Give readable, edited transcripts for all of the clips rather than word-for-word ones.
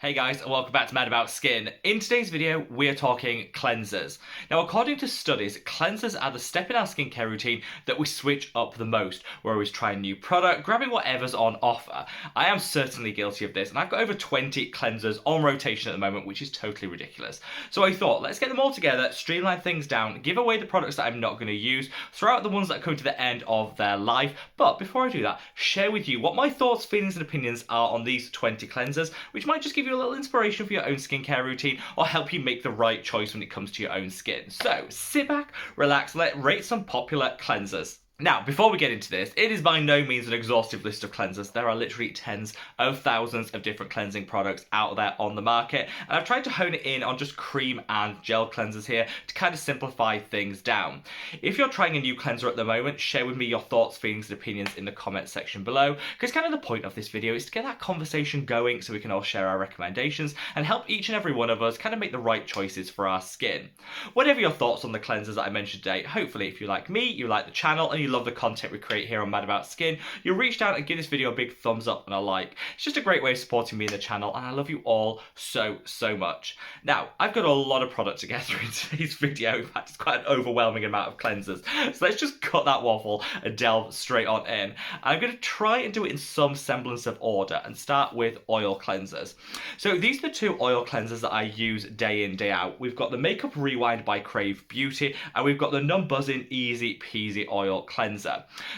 Hey guys, and welcome back to Mad About Skin. In today's video, we're talking cleansers. Now, according to studies, cleansers are the step in our skincare routine that we switch up the most. We're always trying a new product, grabbing whatever's on offer. I am certainly guilty of this, and I've got over 20 cleansers on rotation at the moment, which is totally ridiculous. So I thought, let's get them all together, streamline things down, give away the products that I'm not going to use, throw out the ones that are coming to the end of their life. But before I do that, share with you what my thoughts, feelings, and opinions are on these 20 cleansers, which might just give you a little inspiration for your own skincare routine or help you make the right choice when it comes to your own skin. So sit back, relax, let's rate some popular cleansers. Now, before we get into this, it is by no means an exhaustive list of cleansers. There are literally tens of thousands of different cleansing products out there on the market, and I've tried to hone it in on just cream and gel cleansers here to kind of simplify things down. If you're trying a new cleanser at the moment, share with me your thoughts, feelings, and opinions in the comment section below, because kind of the point of this video is to get that conversation going so we can all share our recommendations and help each and every one of us kind of make the right choices for our skin. Whatever your thoughts on the cleansers that I mentioned today, hopefully if you like me, you like the channel, and you love the content we create here on Mad About Skin, you'll reach down and give this video a big thumbs up and a like. It's just a great way of supporting me in the channel, and I love you all so much. Now, I've got a lot of product to get through in today's video. In fact, it's quite an overwhelming amount of cleansers. So let's just cut that waffle and delve straight on in. I'm going to try and do it in some semblance of order and start with oil cleansers. So these are the two oil cleansers that I use day in, day out. We've got the Makeup Rewind by Crave Beauty, and we've got the Non-Buzzing Easy Peasy Oil Cleanser.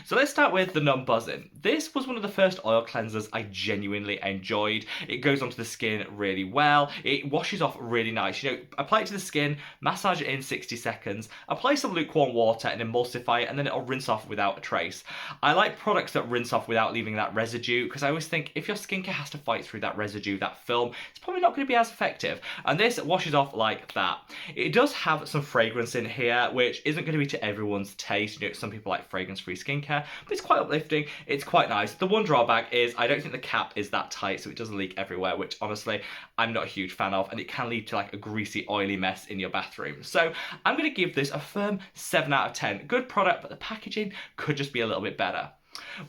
So let's start with the Non-Buzzing. This was one of the first oil cleansers I genuinely enjoyed. It goes onto the skin really well. It washes off really nice. You know, apply it to the skin, massage it in 60 seconds, apply some lukewarm water and emulsify it, and then it'll rinse off without a trace. I like products that rinse off without leaving that residue, because I always think if your skincare has to fight through that residue, that film, it's probably not going to be as effective. And this washes off like that. It does have some fragrance in here, which isn't going to be to everyone's taste. You know, some people like fragrance-free skincare, but it's quite uplifting. It's quite nice. The one drawback is I don't think the cap is that tight, so it doesn't leak everywhere, which honestly I'm not a huge fan of, and it can lead to like a greasy, oily mess in your bathroom. So I'm going to give this a firm 7 out of 10. Good product, but the packaging could just be a little bit better.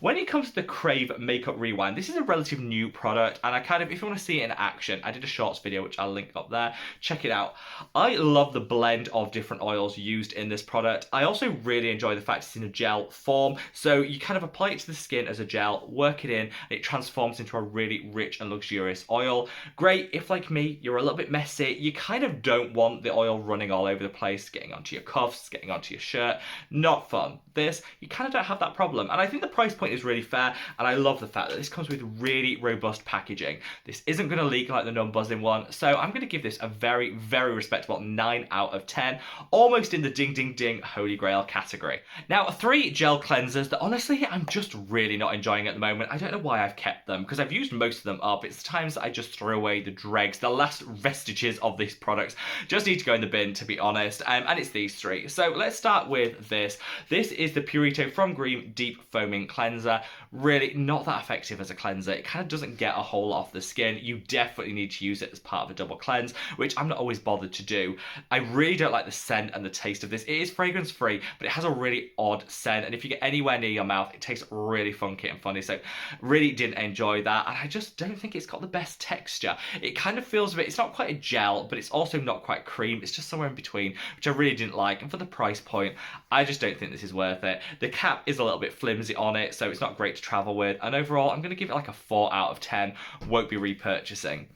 When it comes to the Crave Makeup Rewind, this is a relative new product, and I kind of, if you want to see it in action, I did a shorts video which I'll link up there. Check it out. I love the blend of different oils used in this product. I also really enjoy the fact it's in a gel form, so you kind of apply it to the skin as a gel, work it in, and it transforms into a really rich and luxurious oil. Great if, like me, you're a little bit messy. You kind of don't want the oil running all over the place, getting onto your cuffs, getting onto your shirt. Not fun. This, you kind of don't have that problem, and I think the price point is really fair, and I love the fact that this comes with really robust packaging. This isn't going to leak like the Non-Buzzing one, so I'm going to give this a very respectable 9 out of 10, almost in the ding ding ding holy grail category. Now, 3 gel cleansers that honestly I'm just really not enjoying at the moment. I don't know why I've kept them, because I've used most of them up. It's times that I just throw away the dregs, the last vestiges of these products just need to go in the bin, to be honest, and it's these 3. So let's start with this. This is the Purito from Green Deep Foaming Cleanser. Really not that effective as a cleanser. It kind of doesn't get a whole lot off the skin. You definitely need to use it as part of a double cleanse, which I'm not always bothered to do. I really don't like the scent and the taste of this. It is fragrance free, but it has a really odd scent, and if you get anywhere near your mouth, it tastes really funky and funny, so really didn't enjoy that, and I just don't think it's got the best texture. It kind of feels a bit, it's not quite a gel, but it's also not quite cream. It's just somewhere in between, which I really didn't like, and for the price point, I just don't think this is worth it. The cap is a little bit flimsy on it, so it's not great to travel with, and overall I'm going to give it like a 4 out of 10. Won't be repurchasing.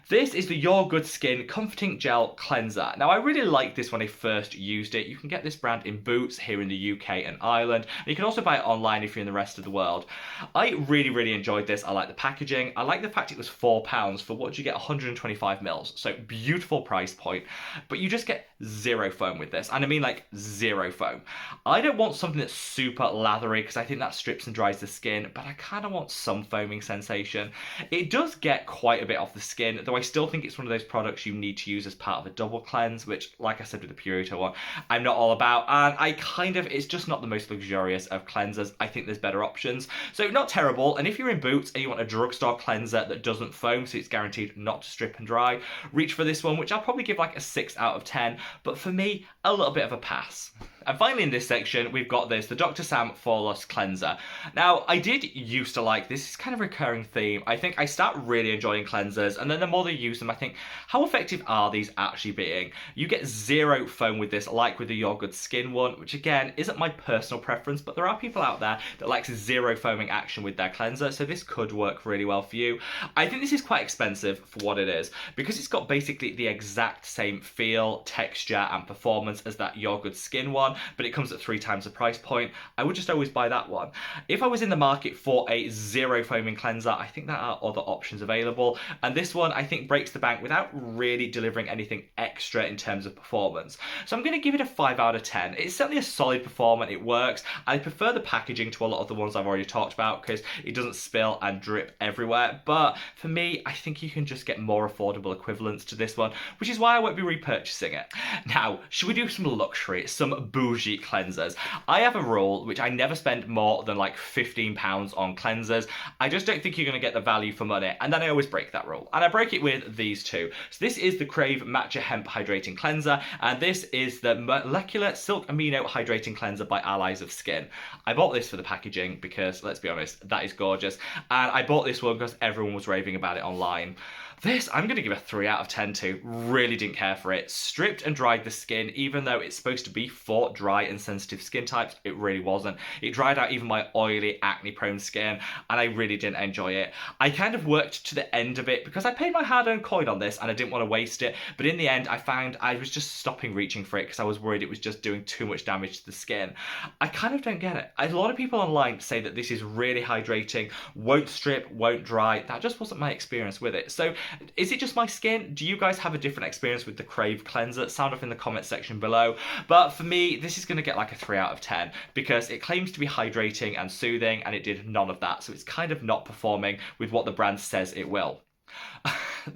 This is the Your Good Skin Comforting Gel Cleanser. Now, I really liked this when I first used it. You can get this brand in Boots here in the UK and Ireland, and you can also buy it online if you're in the rest of the world. I really enjoyed this. I like the packaging. I like the fact it was £4 for what you get 125 mils, so beautiful price point, but you just get zero foam with this, and I mean like zero foam. I don't want something that's super lathery, because I think that strips and dries the skin, but I kind of want some foaming sensation. It does get quite a bit off the skin, though I still think it's one of those products you need to use as part of a double cleanse, which, like I said with the Purito one, I'm not all about, and it's just not the most luxurious of cleansers. I think there's better options. So not terrible, and if you're in Boots and you want a drugstore cleanser that doesn't foam, so it's guaranteed not to strip and dry, reach for this one, which I'll probably give like a 6 out of 10, but for me, a little bit of a pass. And finally in this section, we've got this, the Dr. Sam Flawless Cleanser. Now, I did used to like this. It's kind of a recurring theme. I think I start really enjoying cleansers, and then the more they use them, I think, how effective are these actually being? You get zero foam with this, like with the Your Good Skin one, which again, isn't my personal preference, but there are people out there that likes zero foaming action with their cleanser, so this could work really well for you. I think this is quite expensive for what it is, because it's got basically the exact same feel, texture, and performance as that Your Good Skin one, but it comes at 3 times the price point. I would just always buy that one. If I was in the market for a zero foaming cleanser, I think there are other options available, and this one I think breaks the bank without really delivering anything extra in terms of performance. So I'm going to give it a 5 out of 10. It's certainly a solid performer, it works. I prefer the packaging to a lot of the ones I've already talked about because it doesn't spill and drip everywhere, but for me, I think you can just get more affordable equivalents to this one, which is why I won't be repurchasing it. Now, should we do some luxury, some bougie cleansers? I have a rule which I never spend more than like £15 on cleansers. I just don't think you're going to get the value for money, and then I always break that rule. And I break it with these two. So this is the Crave Matcha Hemp Hydrating Cleanser, and this is the Molecular Silk Amino Hydrating Cleanser by Allies of Skin. I bought this for the packaging because, let's be honest, that is gorgeous. And I bought this one because everyone was raving about it online. This, I'm going to give a 3 out of 10 to. Really didn't care for it. Stripped and dried the skin, even though it's supposed to be for dry and sensitive skin types, it really wasn't. It dried out even my oily, acne-prone skin, and I really didn't enjoy it. I kind of worked to the end of it because I paid my hard-earned coin on this and I didn't want to waste it, but in the end, I found I was just stopping reaching for it because I was worried it was just doing too much damage to the skin. I kind of don't get it. A lot of people online say that this is really hydrating, won't strip, won't dry. That just wasn't my experience with it. So is it just my skin? Do you guys have a different experience with the Crave cleanser? Sound off in the comment section below. But for me, this is going to get like a 3 out of 10 because it claims to be hydrating and soothing, and it did none of that. So it's kind of not performing with what the brand says it will.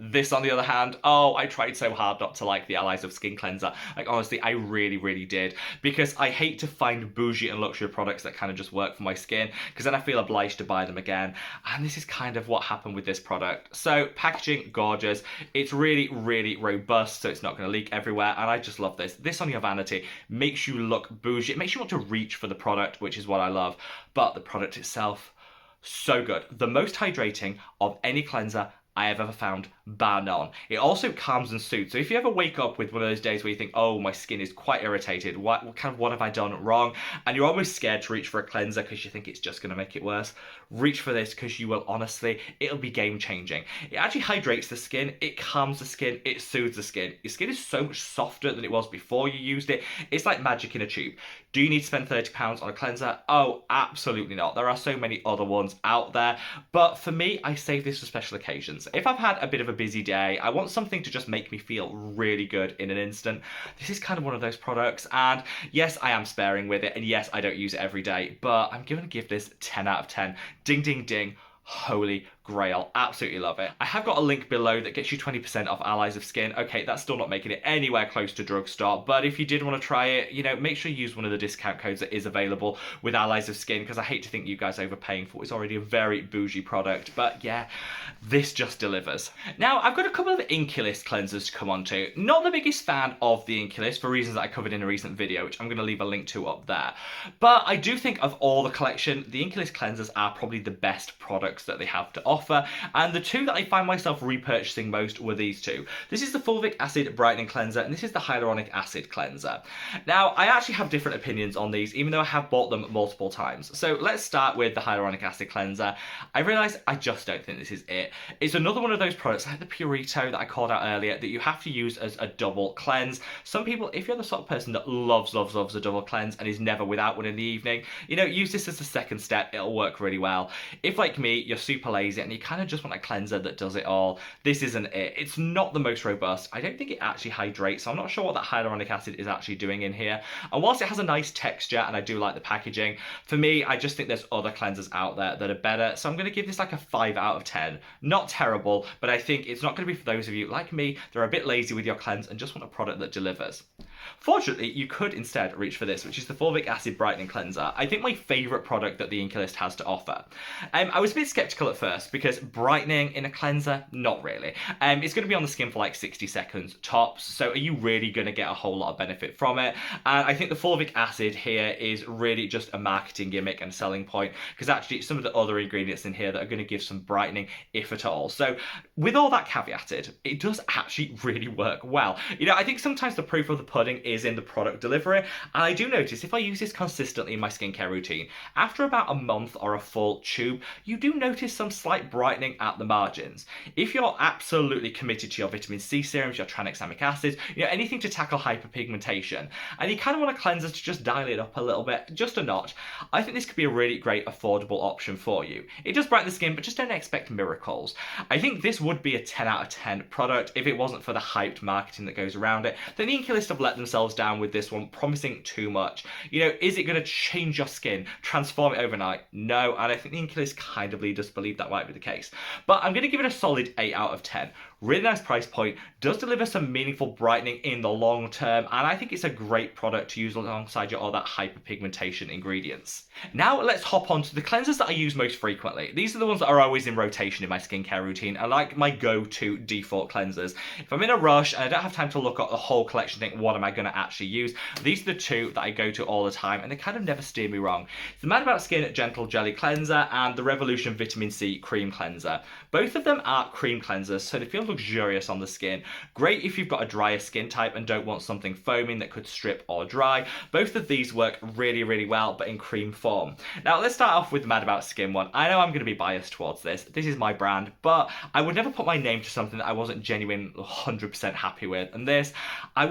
This, on the other hand, oh, I tried so hard not to like the Allies of Skin cleanser. Like, honestly, I really, really did. Because I hate to find bougie and luxury products that kind of just work for my skin, because then I feel obliged to buy them again. And this is kind of what happened with this product. So, packaging, gorgeous. It's really, really robust, so it's not going to leak everywhere. And I just love this. This on your vanity makes you look bougie. It makes you want to reach for the product, which is what I love. But the product itself, so good. The most hydrating of any cleanser I have ever found, bar none. It also calms and soothes. So if you ever wake up with one of those days where you think, oh, my skin is quite irritated, what have I done wrong? And you're almost scared to reach for a cleanser because you think it's just going to make it worse. Reach for this because you will honestly, it'll be game changing. It actually hydrates the skin, it calms the skin, it soothes the skin. Your skin is so much softer than it was before you used it. It's like magic in a tube. Do you need to spend £30 on a cleanser? Oh, absolutely not. There are so many other ones out there. But for me, I save this for special occasions. If I've had a bit of a busy day, I want something to just make me feel really good in an instant. This is kind of one of those products, and yes, I am sparing with it, and yes, I don't use it every day, but I'm going to give this 10 out of 10. Ding, ding, ding. Holy grail. Absolutely love it. I have got a link below that gets you 20% off Allies of Skin. Okay, that's still not making it anywhere close to Drugstore, but if you did want to try it, you know, make sure you use one of the discount codes that is available with Allies of Skin, because I hate to think you guys overpaying for what is already a very bougie product. But yeah, this just delivers. Now, I've got a couple of Inkey List cleansers to come on to. Not the biggest fan of the Inkey List for reasons that I covered in a recent video, which I'm going to leave a link to up there. But I do think of all the collection, the Inkey List cleansers are probably the best products that they have to offer, and the two that I find myself repurchasing most were these two. This is the Fulvic Acid Brightening Cleanser, and this is the Hyaluronic Acid Cleanser. Now, I actually have different opinions on these, even though I have bought them multiple times. So let's start with the Hyaluronic Acid Cleanser. I realise I just don't think this is it. It's another one of those products like the Purito that I called out earlier that you have to use as a double cleanse. Some people, if you're the sort of person that loves a double cleanse and is never without one in the evening, you know, use this as the second step. It'll work really well. If, like me, you're super lazy and you kind of just want a cleanser that does it all, this isn't it. It's not the most robust. I don't think it actually hydrates, so I'm not sure what that hyaluronic acid is actually doing in here. And whilst it has a nice texture and I do like the packaging, for me, I just think there's other cleansers out there that are better. So I'm going to give this like a 5 out of 10. Not terrible, but I think it's not going to be for those of you like me that are a bit lazy with your cleanse and just want a product that delivers. Fortunately, you could instead reach for this, which is the fulvic acid brightening cleanser. I think my favourite product that the Inkey list has to offer. I was a bit sceptical at first because brightening in a cleanser, not really. It's going to be on the skin for like 60 seconds tops, so are you really going to get a whole lot of benefit from it? And I think the fulvic acid here is really just a marketing gimmick and selling point, because actually some of the other ingredients in here that are going to give some brightening, if at all. So with all that caveated, it does actually really work well. You know, I think sometimes the proof of the pudding is in the product delivery, and I do notice if I use this consistently in my skincare routine, after about a month or a full tube, you do notice some slight brightening at the margins. If you're absolutely committed to your vitamin C serums, your tranexamic acids, you know, anything to tackle hyperpigmentation, and you kind of want a cleanser to just dial it up a little bit, just a notch, I think this could be a really great affordable option for you. It does brighten the skin, but just don't expect miracles. I think this would be a 10 out of 10 product if it wasn't for the hyped marketing that goes around it. The Inkey list have let themselves down with this one, promising too much. You know, is it going to change your skin, transform it overnight? No, and I think the Inkey list kind of lead us to believe that might be the case. But I'm going to give it a solid 8 out of 10. Really nice price point, does deliver some meaningful brightening in the long term, and I think it's a great product to use alongside your other hyperpigmentation ingredients. Now let's hop on to the cleansers that I use most frequently. These are the ones that are always in rotation in my skincare routine, and like my go-to default cleansers. If I'm in a rush and I don't have time to look at the whole collection and think, what am I going to actually use? These are the two that I go to all the time, and they kind of never steer me wrong. It's the Mad About Skin Gentle Jelly Cleanser and the Revolution Vitamin C Cream Cleanser. Both of them are cream cleansers, so they feel luxurious on the skin. Great if you've got a drier skin type and don't want something foaming that could strip or dry. Both of these work really, really well, but in cream form. Now let's start off with the Mad About Skin one. I know I'm going to be biased towards this. This is my brand, but I would never put my name to something that I wasn't genuine 100% happy with. And this, I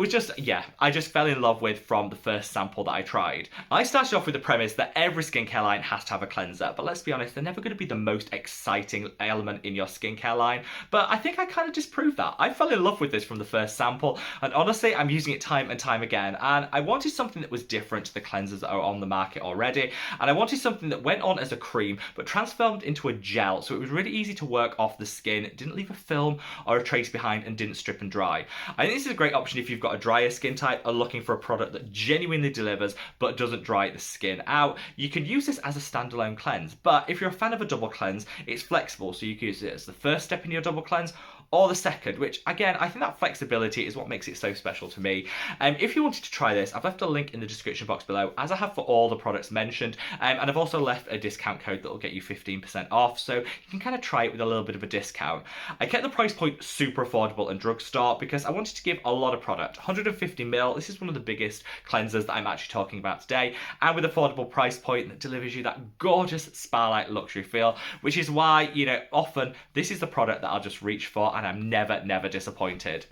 just fell in love with from the first sample that I tried. I started off with the premise that every skincare line has to have a cleanser, but let's be honest, they're never going to be the most exciting element in your skincare line. But I think I kind of disproved that. I fell in love with this from the first sample, and honestly, I'm using it time and time again, and I wanted something that was different to the cleansers that are on the market already, and I wanted something that went on as a cream, but transformed into a gel, so it was really easy to work off the skin, didn't leave a film or a trace behind, and didn't strip and dry. I think this is a great option if you've got a drier skin type or looking for a product that genuinely delivers, but doesn't dry the skin out. You can use this as a standalone cleanse, but if you're a fan of a double cleanse, it's flexible, so you can use it as the first step in your double cleanse, or the second, which again, I think that flexibility is what makes it so special to me. If you wanted to try this, I've left a link in the description box below, as I have for all the products mentioned, and I've also left a discount code that will get you 15% off, so you can kind of try it with a little bit of a discount. I kept the price point super affordable and drugstore because I wanted to give a lot of product. 150ml, this is one of the biggest cleansers that I'm actually talking about today, and with affordable price point that delivers you that gorgeous spa-like luxury feel, which is why, you know, often this is the product that I'll just reach for, and I'm never disappointed.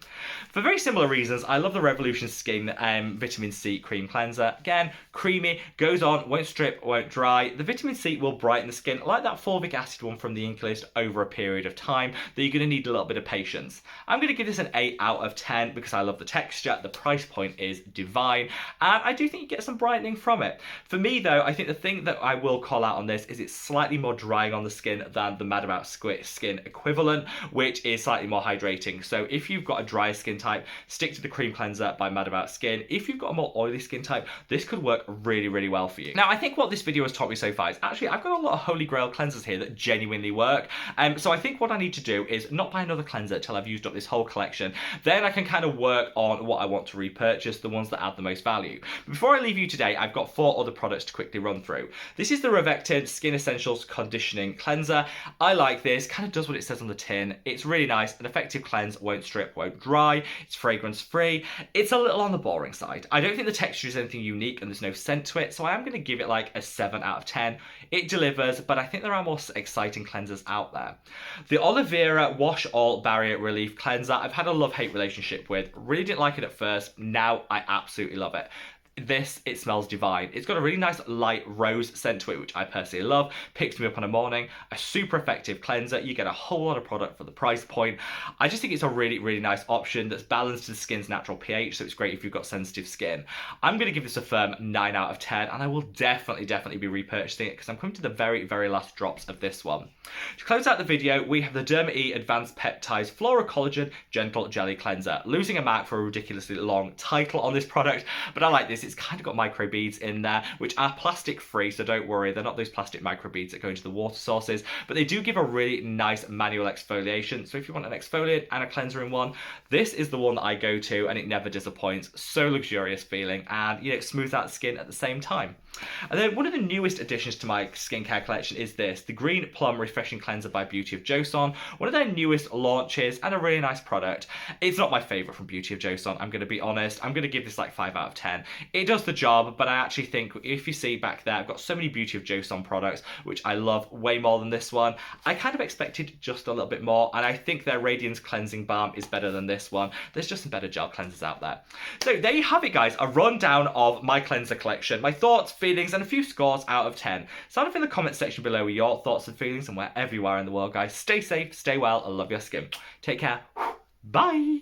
For very similar reasons, I love the Revolution Skin Vitamin C Cream Cleanser. Again, creamy, goes on, won't strip, won't dry. The Vitamin C will brighten the skin like that fulvic acid one from the Inkey list over a period of time, that you're going to need a little bit of patience. I'm going to give this an 8 out of 10 because I love the texture, the price point is divine, and I do think you get some brightening from it. For me though, I think the thing that I will call out on this is it's slightly more drying on the skin than the Mad About Skin equivalent, which is slightly more hydrating. So if you've got a drier skin type, stick to the cream cleanser by Mad About Skin. If you've got a more oily skin type, this could work really well for you. Now, I think what this video has taught me so far is actually I've got a lot of holy grail cleansers here that genuinely work. So I think what I need to do is not buy another cleanser until I've used up this whole collection. Then I can kind of work on what I want to repurchase, the ones that add the most value. Before I leave you today, I've got 4 other products to quickly run through. This is the Revectin Skin Essentials Conditioning Cleanser. I like this, kind of does what it says on the tin. It's really nice, an effective cleanse, won't strip, won't dry, it's fragrance free. It's a little on the boring side. I don't think the texture is anything unique and there's no scent to it, so I am going to give it like a 7 out of 10. It delivers, but I think there are more exciting cleansers out there. The Oliveira Wash All Barrier Relief Cleanser, I've had a love-hate relationship with. Really didn't like it at first, now I absolutely love it. it smells divine. It's got a really nice light rose scent to it, which I personally love. Picks me up on a morning. A super effective cleanser. You get a whole lot of product for the price point. I just think it's a really, really nice option that's balanced to the skin's natural pH, so it's great if you've got sensitive skin. I'm going to give this a firm 9 out of 10, and I will definitely be repurchasing it because I'm coming to the very, very last drops of this one. To close out the video, we have the Derma E Advanced Peptides Flora Collagen Gentle Jelly Cleanser. Losing a mark for a ridiculously long title on this product, but I like this. It's kind of got microbeads in there, which are plastic free, so don't worry, they're not those plastic microbeads that go into the water sources, but they do give a really nice manual exfoliation. So if you want an exfoliant and a cleanser in one, this is the one that I go to, and it never disappoints. So luxurious feeling, and you know, it smooths out the skin at the same time. And then one of the newest additions to my skincare collection is this, the Green Plum Refreshing Cleanser by Beauty of Joseon. One of their newest launches and a really nice product. It's not my favourite from Beauty of Joseon, I'm going to be honest. I'm going to give this like 5 out of 10. It does the job, but I actually think if you see back there, I've got so many Beauty of Joseon products, which I love way more than this one. I kind of expected just a little bit more, and I think their Radiance Cleansing Balm is better than this one. There's just some better gel cleansers out there. So there you have it, guys, a rundown of my cleanser collection, my thoughts, feelings, and a few scores out of 10. Sound off in the comment section below with your thoughts and feelings, and wherever you are in the world, guys, stay safe, stay well, and love your skin. Take care. Bye.